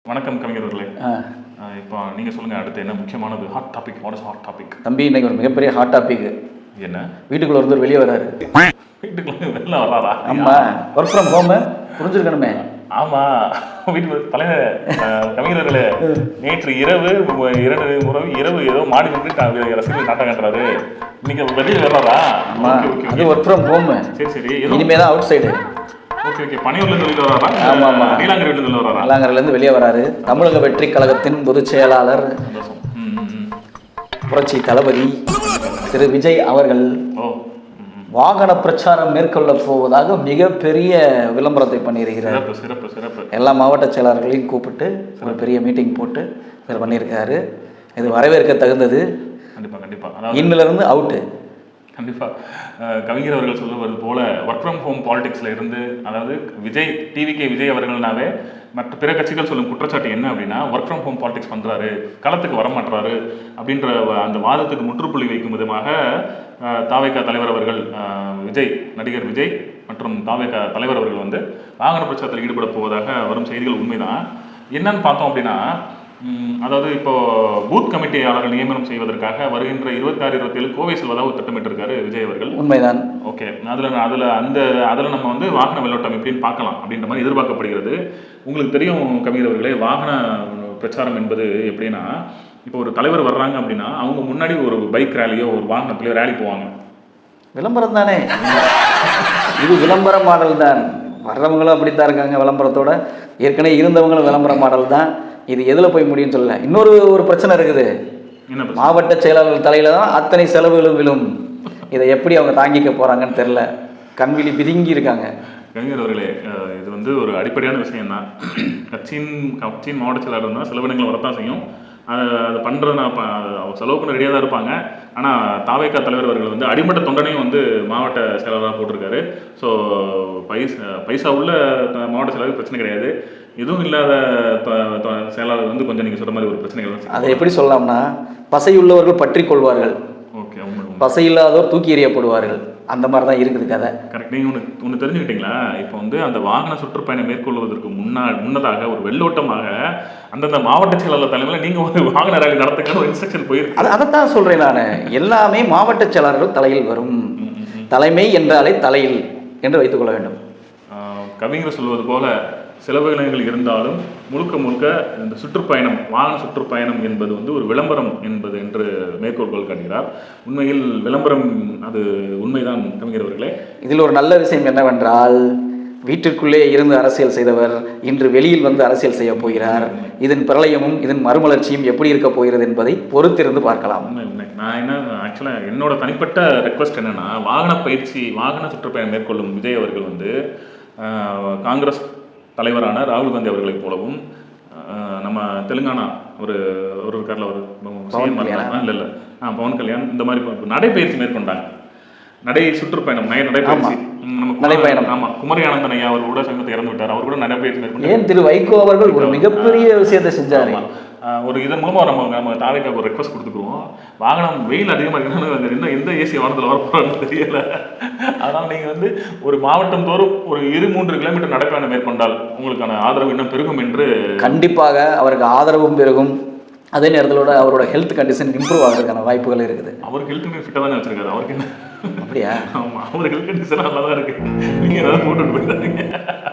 வணக்கம் கவிஞர்களே. இப்போ நீங்கள் சொல்லுங்கள், அடுத்து என்ன முக்கியமானது hot topic? What is hot topic? தம்பி, இன்னைக்கு ஒரு மிகப்பெரிய ஹாட் டாபிக். என்ன? வீட்டுக்குள்ள ஒருத்தர் வெளியே வராரு. வீட்டுக்குள்ள வெளில வராரா? ஆமாம், ஒர்க் ஃப்ரம் ஹோம் புரிஞ்சிருக்கணுமே. ஆமாம், வீட்டுக்கு தலைவர் கவிஞர்களே, நேற்று இரவு இரவு ஏதோ மாடி நின்று ரசிகர்கள் நாட்டம் கட்டுறாரு. இன்னைக்கு வெளியே வர்றாரா? அது ஒர்க் ஃப்ரம் ஹோம். சரி சரி, இனிமே தான் அவுட் சைடு. ஓகே ஓகே, பணியூர்லேருந்து வெளியில் வராரா? ஆமாம் ஆமாம், நீலாங்கரையிலேருந்து வராரா? நீலாங்கரையிலேருந்து வெளியே வராரு. தமிழக வெற்றி கழகத்தின் பொதுச் செயலாளர் புரட்சி தளபதி திரு விஜய் அவர்கள் வாகன பிரச்சாரம் மேற்கொள்ள போவதாக மிகப்பெரிய விளம்பரத்தை பண்ணியிருக்கிறார். சிறப்பு சிறப்பு. எல்லா மாவட்ட செயலாளர்களையும் கூப்பிட்டு ஒரு பெரிய மீட்டிங் போட்டு இதில் பண்ணியிருக்காரு. இது வரவேற்க தகுந்தது. கண்டிப்பாக கண்டிப்பாக. இன்னிலிருந்து அவுட்டு. கண்டிப்பாக கவிஞர் அவர்கள் சொல்லுவது போல ஒர்க் ஃப்ரம் ஹோம் பாலிடிக்ஸில் இருந்து, அதாவது விஜய் அவர்கள்னாவே மற்ற பிற கட்சிகள் சொல்லும் குற்றச்சாட்டு என்ன அப்படின்னா, ஒர்க் ஃப்ரம் ஹோம் பாலிடிக்ஸ் பண்ணுறாரு, களத்துக்கு வரமாட்டுறாரு அப்படின்ற அந்த வாதத்துக்கு முற்றுப்புள்ளி வைக்கும் விதமாக தாவேகா தலைவர் அவர்கள் நடிகர் விஜய் மற்றும் தாவேகா தலைவர் அவர்கள் வந்து வாகன பிரச்சாரத்தில் ஈடுபட போவதாக வரும் செய்திகள் உண்மைதான். என்னன்னு பார்த்தோம் அப்படின்னா, அதாவது இப்போ பூத் கமிட்டியாளர்கள் நியமனம் செய்வதற்காக வருகின்ற 26-27 கோவை செல்வதாக திட்டமிட்டிருக்காரு விஜய் அவர்கள். உண்மைதான். ஓகே, அதில் நம்ம வந்து வாகன வெள்ளோட்டம் எப்படின்னு பார்க்கலாம் அப்படின்ற மாதிரி எதிர்பார்க்கப்படுகிறது. உங்களுக்கு தெரியும் கவிஞர் அவர்களே, வாகன பிரச்சாரம் என்பது எப்படின்னா, இப்போ ஒரு தலைவர் வர்றாங்க அப்படின்னா அவங்க முன்னாடி ஒரு பைக் ரேலியோ ஒரு வாகனத்திலையோ ரேலி போவாங்க. விளம்பரம் தானே இது, விளம்பர மாடல் தான். வர்றவங்களும் அப்படித்தான் இருக்காங்க விளம்பரத்தோட. ஏற்கனவே இருந்தவங்களும் விளம்பர மாடல் தான். இது எதில் போய் முடியும்னு சொல்லல. இன்னொரு பிரச்சனை இருக்குது. மாவட்ட செயலாளர்கள் தலையில தான் அத்தனை செலவுகளும் விழும். இதை எப்படி அவங்க தாங்கிக்க போறாங்கன்னு தெரியல. கண்விழி பிதுங்கி இருக்காங்க. கவிஞர் அவர்களே, இது வந்து ஒரு அடிப்படையான விஷயம் தான். கட்சியின் மாவட்ட செயலாளர் தான் செலவினங்கள் வரத்தான் செய்யும். அது பண்ணுறதுனா செலவு பண்ண ரெடியாக தான் இருப்பாங்க. ஆனால் தாவேகா தலைவர் அவர்கள் வந்து அடிமட்ட தொண்டனையும் வந்து மாவட்ட செயலாளராக போட்டிருக்காரு. ஸோ பைசா உள்ள மாவட்ட செயலாளருக்கு பிரச்சனை கிடையாது. எதுவும் இல்லாத செயலாளர் வந்து கொஞ்சம் நீங்கள் சொல்கிற மாதிரி ஒரு பிரச்சனைகள். அதை எப்படி சொல்லலாம்னா, பசையுள்ளவர்கள் பற்றி கொள்வார்கள், ஓகே, பசை இல்லாதவர் தூக்கி எறியப்படுவார்கள். அந்த மாதிரி தான் இருக்குது கதை. கரெக்ட். நீங்கள் ஒன்று தெரிஞ்சுக்கிட்டீங்களா? இப்போ வந்து அந்த வாகன சுற்றுப்பயணம் மேற்கொள்வதற்கு முன்னதாக ஒரு வெள்ளோட்டமாக அந்தந்த மாவட்ட செயலாளர் தலைமையில் நீங்கள் ஒரு வாகன ரேலி நடத்துக்கான ஒரு இன்ஸ்ட்ரக்ஷன் போயிருக்கு. அதைத்தான் சொல்கிறேன் நான். எல்லாமே மாவட்ட செயலாளர்கள் தலையில் வரும். தலைமை என்றாலே தலையில் என்று வைத்துக்கொள்ள வேண்டும். கவிஞர் சொல்வது போல செலவினங்கள் இருந்தாலும் முழுக்க இந்த சுற்றுப்பயணம், வாகன சுற்றுப்பயணம் என்பது வந்து ஒரு விளம்பரம் என்பது என்று மேற்கோள்கள் காட்டுகிறார். உண்மையில் விளம்பரம் அது உண்மைதான் கவிஞர் அவர்களே. இதில் ஒரு நல்ல விஷயம் என்னவென்றால், வீட்டிற்குள்ளே இருந்து அரசியல் செய்தவர் இன்று வெளியில் வந்து அரசியல் செய்ய போகிறார். இதன் பிரளயமும் இதன் மறுமலர்ச்சியும் எப்படி இருக்க போகிறது என்பதை பொறுத்திருந்து பார்க்கலாம். நான் என்ன ஆக்சுவலாக என்னோட தனிப்பட்ட ரெக்வஸ்ட் என்னன்னா, வாகன சுற்றுப்பயணம் மேற்கொள்ளும் விஜய் அவர்கள் வந்து காங்கிரஸ் தலைவரான ராகுல் காந்தி அவர்களைப் போலவும், நம்ம தெலுங்கானா ஒரு இருக்கார்ல, ஒரு பவன் கல்யாண், இந்த மாதிரி நடைப்பயிற்சி மேற்கொண்டாங்க. சுற்றுப்பயணம், நடைப்பயணம். ஆமாம், குமரி ஆனந்தன் ஐயா அவர் கூட சமீபத்தில் இறந்து விட்டார். அவர் கூட நடைப்பயிற்சி மேற்கொண்டு. ஏன் திரு வைகோ அவர்கள் ஒரு மிகப்பெரிய விஷயத்தை செஞ்சார். ஒரு இதன் மூலமாக நம்ம தாவேக்காக ஒரு ரெக்வஸ்ட் கொடுத்துக்குவோம். வாகனம் வெயில் அதிகமாக இருக்குன்னு இன்னும் எந்த ஏசி வாகனத்தில் வரப்போறான்னு தெரியல. அதனால் நீங்கள் வந்து ஒரு மாவட்டம் தோறும் ஒரு 2-3 கிலோமீட்டர் நடைப்பயணம் மேற்கொண்டால் உங்களுக்கான ஆதரவு இன்னும் பெருகும் என்று. கண்டிப்பாக அவருக்கு ஆதரவும் பெருகும். அதே நேரத்தில் அவரோட ஹெல்த் கண்டிஷன் இம்ப்ரூவ் ஆகிறதுக்கான வாய்ப்புகள் இருக்குது. அவருக்கு ஹெல்த் ஃபிட்டாக தானே வச்சிருக்காரு. அவருக்கு என்ன? அப்படியா? ஆமாம், அவருக்கு ஹெல்த் கண்டிஷன் நல்லா தான் இருக்குது. நீங்கள் ஏதாவது போட்டுட்டு போயிட்டாங்க.